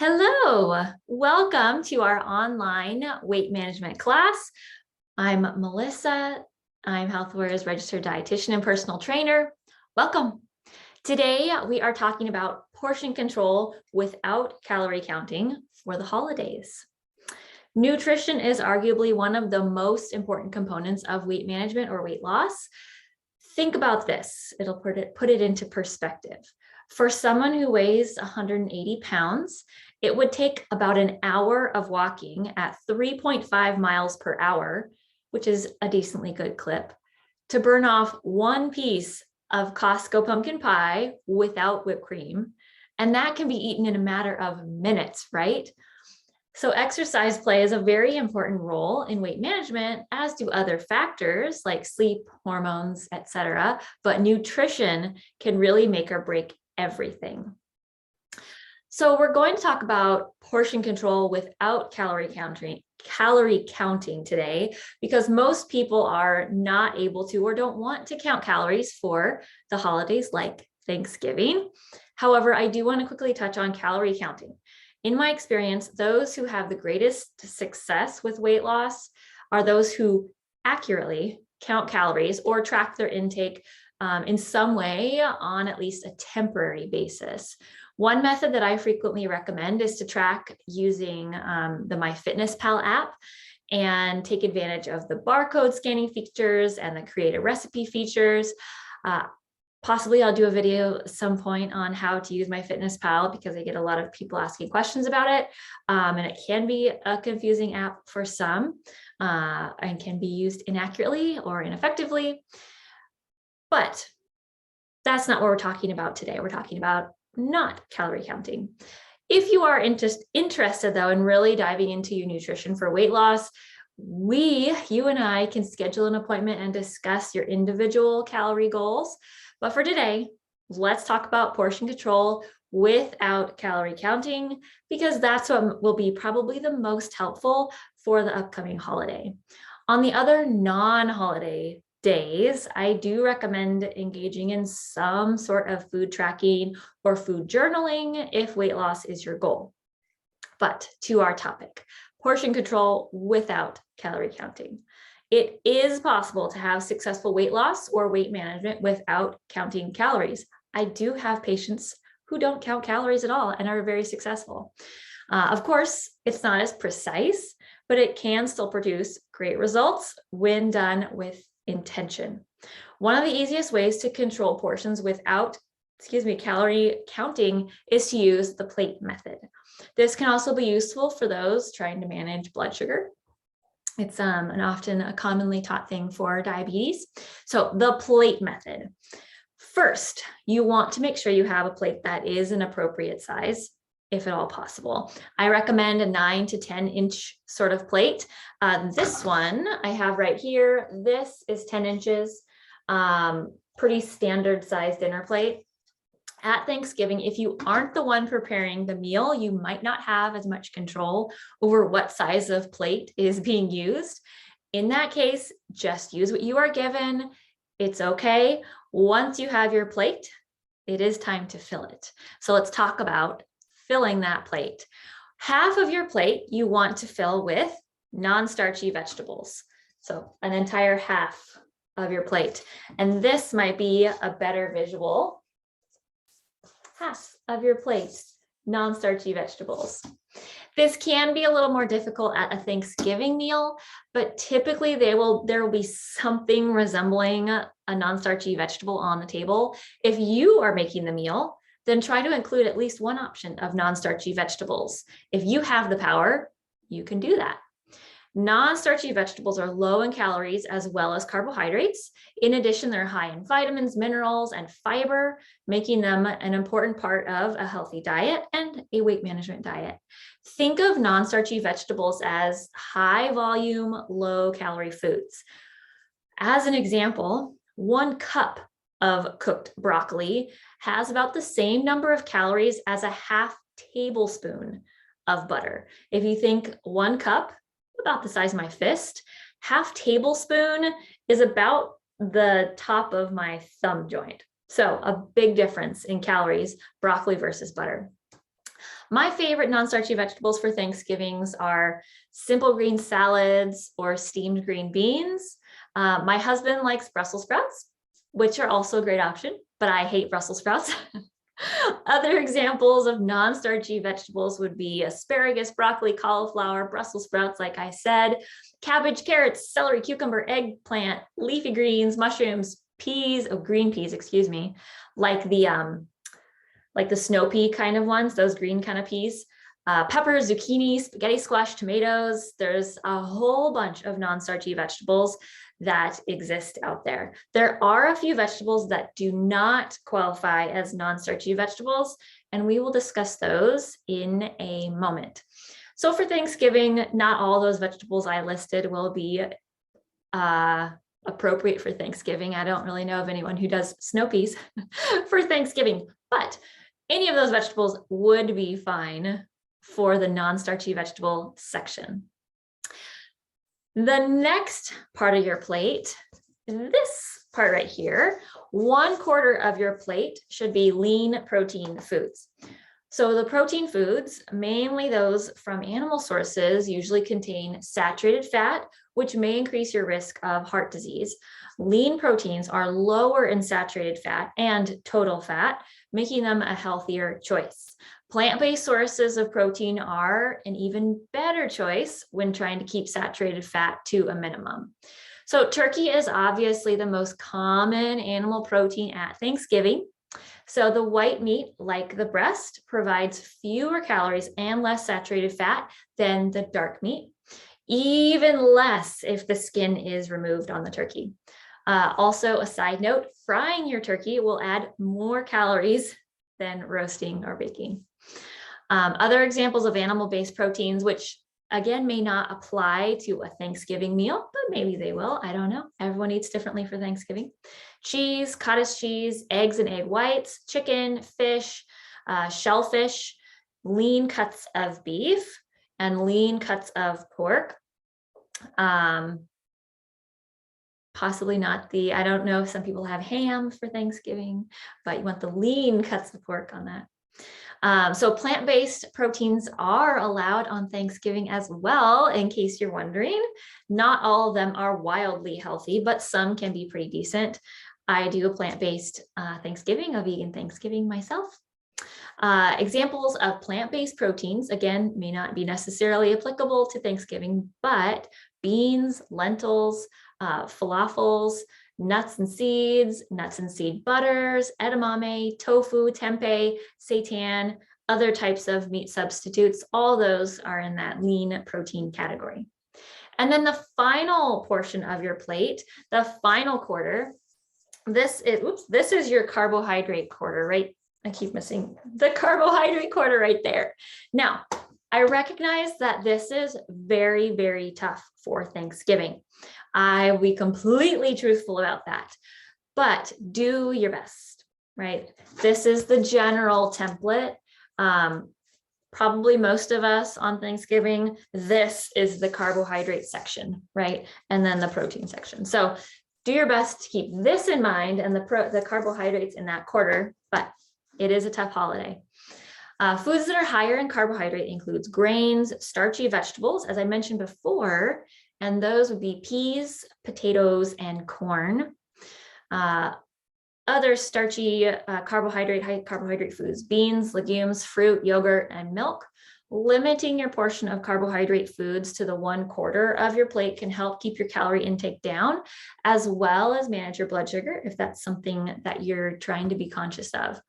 Hello, welcome to our online weight management class. I'm Melissa. I'm HealthWare's registered dietitian and personal trainer. Welcome. Today, we are talking about portion control without calorie counting for the holidays. Nutrition is arguably one of the most important components of weight management or weight loss. Think about this. It'll put it into perspective. For someone who weighs 180 pounds, it would take about an hour of walking at 3.5 miles per hour, which is a decently good clip, to burn off one piece of Costco pumpkin pie without whipped cream. And that can be eaten in a matter of minutes, right? So exercise plays a very important role in weight management, as do other factors like sleep, hormones, etc. But nutrition can really make or break everything. So we're going to talk about portion control without calorie counting today, because most people are not able to or don't want to count calories for the holidays like Thanksgiving. However, I do want to quickly touch on calorie counting. In my experience, those who have the greatest success with weight loss are those who accurately count calories or track their intake in some way on at least a temporary basis. One method that I frequently recommend is to track using the MyFitnessPal app and take advantage of the barcode scanning features and the create a recipe features. Possibly I'll do a video at some point on how to use MyFitnessPal because I get a lot of people asking questions about it. And it can be a confusing app for some and can be used inaccurately or ineffectively. But that's not what we're talking about today. We're talking about not calorie counting. If you are interested though in really diving into your nutrition for weight loss, you and I can schedule an appointment and discuss your individual calorie goals. But for today, let's talk about portion control without calorie counting, because that's what will be probably the most helpful for the upcoming holiday. On the other non-holiday days, I do recommend engaging in some sort of food tracking or food journaling if weight loss is your goal. But to our topic, portion control without calorie counting. It is possible to have successful weight loss or weight management without counting calories. I do have patients who don't count calories at all and are very successful. Of course, it's not as precise, but it can still produce great results when done with intention. One of the easiest ways to control portions without, calorie counting is to use the plate method. This can also be useful for those trying to manage blood sugar. It's often a commonly taught thing for diabetes. So the plate method. First, you want to make sure you have a plate that is an appropriate size, if at all possible. I recommend a 9 to 10 inch sort of plate. This one I have right here, this is 10 inches, pretty standard size dinner plate. At Thanksgiving, if you aren't the one preparing the meal, you might not have as much control over what size of plate is being used. In that case, just use what you are given. It's okay. Once you have your plate, it is time to fill it. So let's talk about filling that plate. Half of your plate you want to fill with non-starchy vegetables. So an entire half of your plate. And this might be a better visual. Half of your plate, non-starchy vegetables. This can be a little more difficult at a Thanksgiving meal, but typically there will be something resembling a non-starchy vegetable on the table. If you are making the meal, then try to include at least one option of non-starchy vegetables. If you have the power, you can do that. Non-starchy vegetables are low in calories as well as carbohydrates. In addition, they're high in vitamins, minerals, and fiber, making them an important part of a healthy diet and a weight management diet. Think of non-starchy vegetables as high volume, low calorie foods. As an example, 1 cup of cooked broccoli has about the same number of calories as a half tablespoon of butter. If you think 1 cup, about the size of my fist, half tablespoon is about the top of my thumb joint. So a big difference in calories, broccoli versus butter. My favorite non-starchy vegetables for Thanksgivings are simple green salads or steamed green beans. My husband likes Brussels sprouts, which are also a great option, but I hate Brussels sprouts. Other examples of non-starchy vegetables would be asparagus, broccoli, cauliflower, Brussels sprouts, like I said, cabbage, carrots, celery, cucumber, eggplant, leafy greens, mushrooms, peas, green peas, excuse me, like the snow pea kind of ones, those green kind of peas, peppers, zucchini, spaghetti squash, tomatoes. There's a whole bunch of non-starchy vegetables that exist out there. There are a few vegetables that do not qualify as non-starchy vegetables, and we will discuss those in a moment. So for Thanksgiving, not all those vegetables I listed will be appropriate for Thanksgiving. I don't really know of anyone who does snow peas for Thanksgiving, but any of those vegetables would be fine for the non-starchy vegetable section. The next part of your plate, this part right here, 1/4 of your plate should be lean protein foods. So the protein foods, mainly those from animal sources, usually contain saturated fat, which may increase your risk of heart disease. Lean proteins are lower in saturated fat and total fat, making them a healthier choice. Plant-based sources of protein are an even better choice when trying to keep saturated fat to a minimum. So turkey is obviously the most common animal protein at Thanksgiving. So the white meat, like the breast, provides fewer calories and less saturated fat than the dark meat, even less if the skin is removed on the turkey. Also, a side note, frying your turkey will add more calories than roasting or baking. Other examples of animal-based proteins, which again may not apply to a Thanksgiving meal, but maybe they will. I don't know. Everyone eats differently for Thanksgiving. Cheese, cottage cheese, eggs and egg whites, chicken, fish, shellfish, lean cuts of beef, and lean cuts of pork. Possibly not I don't know if some people have ham for Thanksgiving, but you want the lean cuts of pork on that. So plant-based proteins are allowed on Thanksgiving as well, in case you're wondering. Not all of them are wildly healthy, but some can be pretty decent. I do a plant-based Thanksgiving, a vegan Thanksgiving myself. Examples of plant-based proteins, again, may not be necessarily applicable to Thanksgiving, but beans, lentils, falafels, nuts and seed butters, edamame, tofu, tempeh, seitan, other types of meat substitutes, all those are in that lean protein category. And then the final portion of your plate, the final quarter, this is your carbohydrate quarter, right? I keep missing the carbohydrate quarter right there. Now, I recognize that this is very, very tough for Thanksgiving. I will be completely truthful about that, but do your best, right? This is the general template. Probably most of us on Thanksgiving, this is the carbohydrate section, right? And then the protein section. So do your best to keep this in mind and the carbohydrates in that quarter, but it is a tough holiday. Foods that are higher in carbohydrate includes grains, starchy vegetables, as I mentioned before, and those would be peas, potatoes, and corn. Other starchy high carbohydrate foods, beans, legumes, fruit, yogurt, and milk. Limiting your portion of carbohydrate foods to the 1/4 of your plate can help keep your calorie intake down, as well as manage your blood sugar if that's something that you're trying to be conscious of.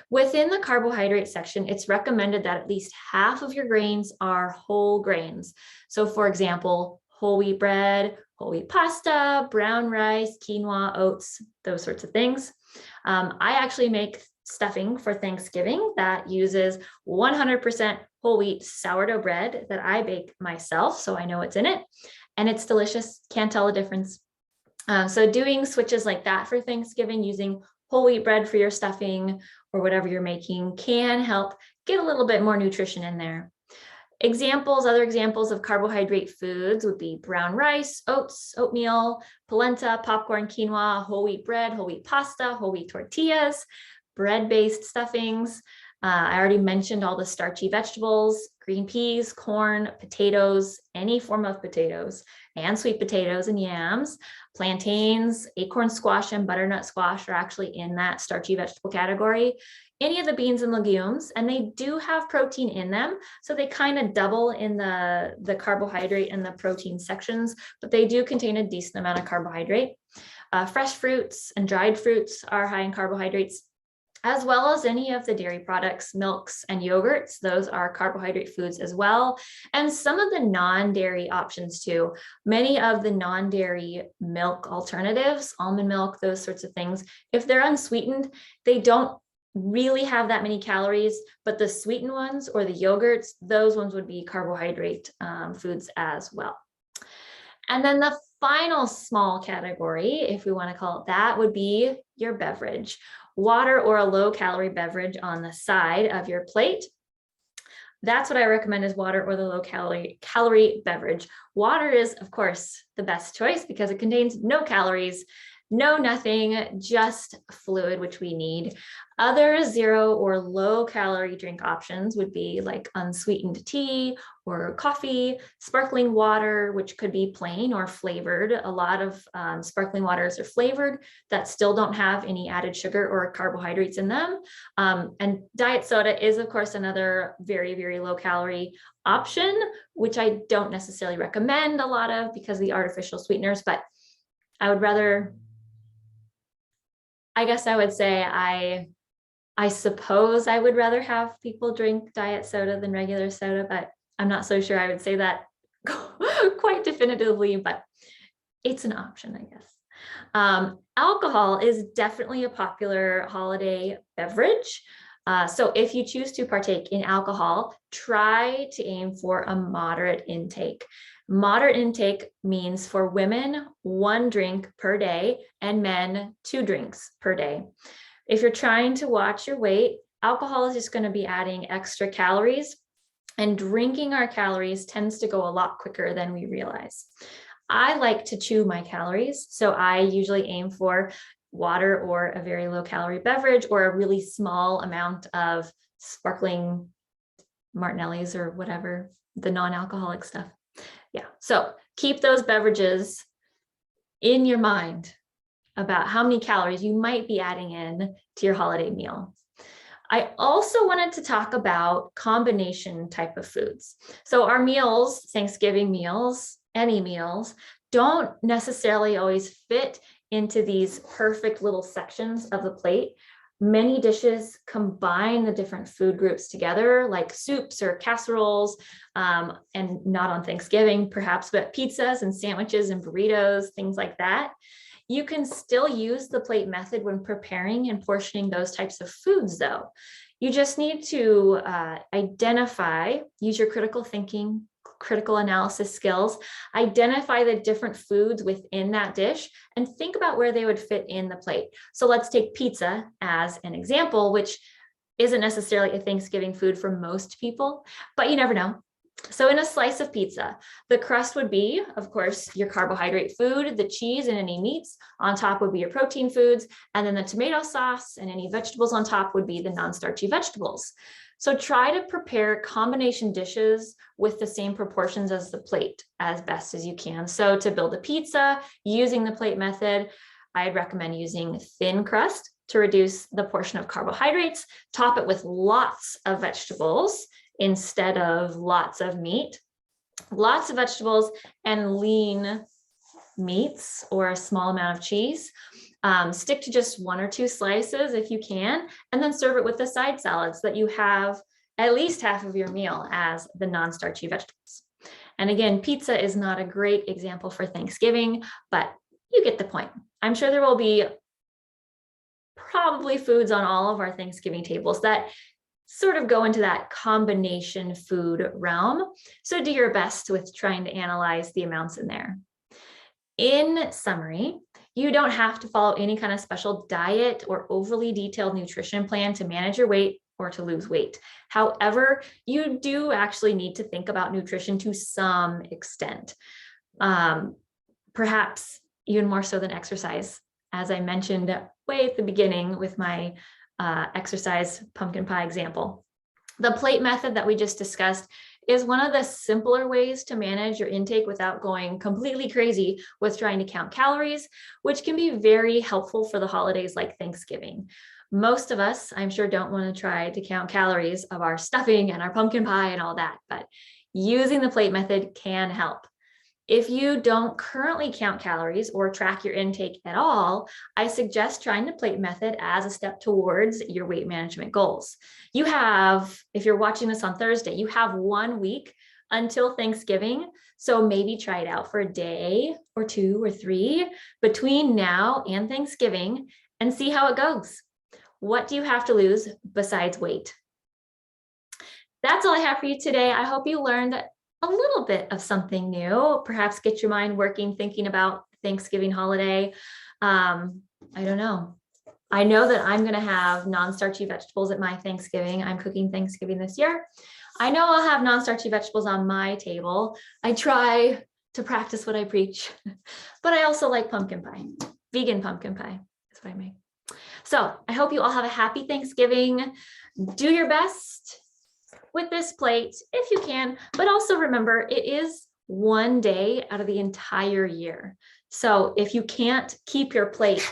Within the carbohydrate section, it's recommended that at least half of your grains are whole grains. So for example, whole wheat bread, whole wheat pasta, brown rice, quinoa, oats, those sorts of things. I actually make stuffing for Thanksgiving that uses 100% whole wheat sourdough bread that I bake myself, so I know what's in it, and it's delicious. Can't tell the difference. So doing switches like that for Thanksgiving, using whole wheat bread for your stuffing or whatever you're making, can help get a little bit more nutrition in there. Other examples of carbohydrate foods would be brown rice, oats, oatmeal, polenta, popcorn, quinoa, whole wheat bread, whole wheat pasta, whole wheat tortillas, bread-based stuffings, I already mentioned all the starchy vegetables, green peas, corn, potatoes, any form of potatoes, and sweet potatoes and yams. Plantains, acorn squash, and butternut squash are actually in that starchy vegetable category. Any of the beans and legumes, and they do have protein in them, so they kind of double in the carbohydrate and the protein sections, but they do contain a decent amount of carbohydrate. Fresh fruits and dried fruits are high in carbohydrates, as well as any of the dairy products, milks, and yogurts. Those are carbohydrate foods as well. And some of the non-dairy options too. Many of the non-dairy milk alternatives, almond milk, those sorts of things, if they're unsweetened, they don't really have that many calories, but the sweetened ones or the yogurts, those ones would be carbohydrate foods as well. And then the final small category, if we want to call it that, would be your beverage. Water or a low-calorie beverage on the side of your plate. That's what I recommend, is water or the low-calorie beverage. Water is, of course, the best choice because it contains no calories, no nothing, just fluid, which we need. Other 0 or low calorie drink options would be like unsweetened tea or coffee, sparkling water, which could be plain or flavored. A lot of sparkling waters are flavored that still don't have any added sugar or carbohydrates in them. And diet soda is, of course, another very, very low calorie option, which I don't necessarily recommend a lot of because of the artificial sweeteners, but I would rather, I guess I would say I suppose I would rather have people drink diet soda than regular soda, but I'm not so sure I would say that quite definitively, but it's an option, I guess. Alcohol is definitely a popular holiday beverage. So if you choose to partake in alcohol, try to aim for a moderate intake. Moderate intake means for women, 1 drink per day, and men, 2 drinks per day. If you're trying to watch your weight, alcohol is just going to be adding extra calories, and drinking our calories tends to go a lot quicker than we realize. I like to chew my calories, so I usually aim for water or a very low calorie beverage or a really small amount of sparkling Martinelli's or whatever, the non-alcoholic stuff. Yeah, so keep those beverages in your mind about how many calories you might be adding in to your holiday meal. I also wanted to talk about combination type of foods. So our meals, Thanksgiving meals, any meals, don't necessarily always fit into these perfect little sections of the plate. Many dishes combine the different food groups together, like soups or casseroles, and not on Thanksgiving perhaps, but pizzas and sandwiches and burritos, things like that. You can still use the plate method when preparing and portioning those types of foods, though. You just need to identify, use your critical thinking, critical analysis skills, identify the different foods within that dish, and think about where they would fit in the plate. So let's take pizza as an example, which isn't necessarily a Thanksgiving food for most people, but you never know. So in a slice of pizza, the crust would be, of course, your carbohydrate food, the cheese and any meats. On top would be your protein foods, and then the tomato sauce and any vegetables on top would be the non-starchy vegetables. So try to prepare combination dishes with the same proportions as the plate as best as you can. So to build a pizza using the plate method, I'd recommend using thin crust to reduce the portion of carbohydrates, top it with lots of vegetables instead of lots of meat, lots of vegetables and lean meats or a small amount of cheese. Stick to just 1 or 2 slices if you can, and then serve it with the side salads that you have at least half of your meal as the non-starchy vegetables. And again, pizza is not a great example for Thanksgiving, but you get the point. I'm sure there will be probably foods on all of our Thanksgiving tables that sort of go into that combination food realm. So do your best with trying to analyze the amounts in there. In summary, you don't have to follow any kind of special diet or overly detailed nutrition plan to manage your weight or to lose weight. However, you do actually need to think about nutrition to some extent, perhaps even more so than exercise. As I mentioned way at the beginning with my exercise pumpkin pie example. The plate method that we just discussed is one of the simpler ways to manage your intake without going completely crazy with trying to count calories, which can be very helpful for the holidays like Thanksgiving. Most of us, I'm sure, don't want to try to count calories of our stuffing and our pumpkin pie and all that, but using the plate method can help. If you don't currently count calories or track your intake at all, I suggest trying the plate method as a step towards your weight management goals. You have, if you're watching this on Thursday, you have 1 week until Thanksgiving. So maybe try it out for a day or 2 or 3 between now and Thanksgiving and see how it goes. What do you have to lose besides weight? That's all I have for you today. I hope you learned a little bit of something new, perhaps get your mind working, thinking about Thanksgiving holiday. I don't know. I know that I'm going to have non-starchy vegetables at my Thanksgiving. I'm cooking Thanksgiving this year. I know I'll have non-starchy vegetables on my table. I try to practice what I preach, but I also like pumpkin pie. Vegan pumpkin pie is what I make. So I hope you all have a happy Thanksgiving. Do your best with this plate if you can, but also remember it is 1 day out of the entire year. So if you can't keep your plate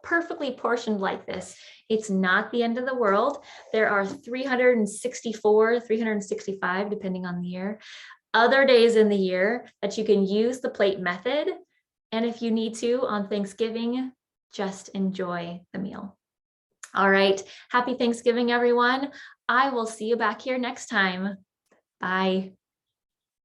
perfectly portioned like this, it's not the end of the world. There are 364, 365, depending on the year, other days in the year that you can use the plate method. And if you need to on Thanksgiving, just enjoy the meal. All right. Happy Thanksgiving, everyone. I will see you back here next time. Bye.